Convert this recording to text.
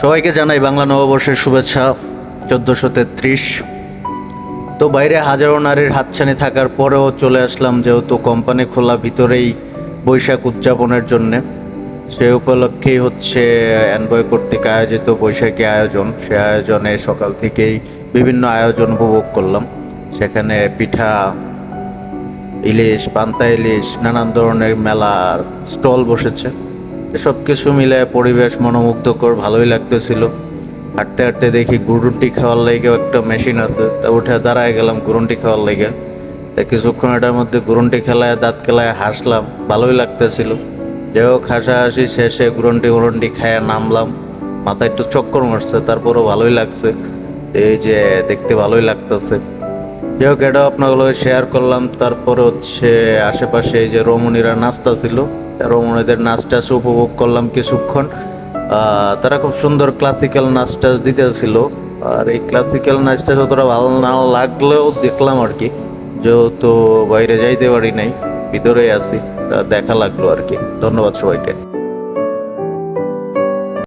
সবাইকে জানাই বাংলা নববর্ষের শুভেচ্ছা। 1433। তো বাইরে হাজারো নারীর হাতছানি থাকার পরেও চলে আসলাম, যেহেতু কোম্পানি খোলা, ভিতরেই বৈশাখ উদযাপনের জন্যে। সে উপলক্ষেই হচ্ছে অ্যানবয় কর্তৃক আয়োজিত বৈশাখী আয়োজন। সে আয়োজনে সকাল থেকেই বিভিন্ন আয়োজন উপভোগ করলাম। সেখানে পিঠা, ইলিশ, পান্তা ইলিশ, নানান ধরনের মেলার স্টল বসেছে। সব কিছু মিলে পরিবেশ মনোমুগ্ধকর, ভালোই লাগতেছিল। হাঁটতে হাঁটতে দেখি গুড়ুন্টি খাওয়ার লেগে একটা মেশিন আছে, তা উঠে দাঁড়ায় গেলাম গুড়ুন্টি খাওয়ার লেগে। তা কিছুক্ষণ এটার মধ্যে গুড়ুন্টি খেলায় দাঁত খেলায় হাসলাম, ভালোই লাগতেছিল। যাই হোক, হাসাহাসি শেষে গুড়ুন্টি খাইয়া নামলাম। মাথায় একটু চক্কর মারছে, তারপরও ভালোই লাগছে। এই যে দেখতে ভালোই লাগতেছে। যাই হোক, এটাও আপনাগুলোকে শেয়ার করলাম। তারপরে হচ্ছে আশেপাশে এই যে রমণীরা নাচতা ছিল, রমণীদের নাচটা উপভোগ করলাম কিছুক্ষণ। তারা খুব সুন্দর ক্লাসিক্যাল নাচ টাচ দিতেছিল। আর এই ক্লাসিক্যাল নাচটা যতটা ভালো না লাগলেও দেখলাম আর কি, যেহেতু বাইরে যাইতে পারি নাই, ভিতরেই আছি, তা দেখা লাগলো আর কি। ধন্যবাদ সবাইকে।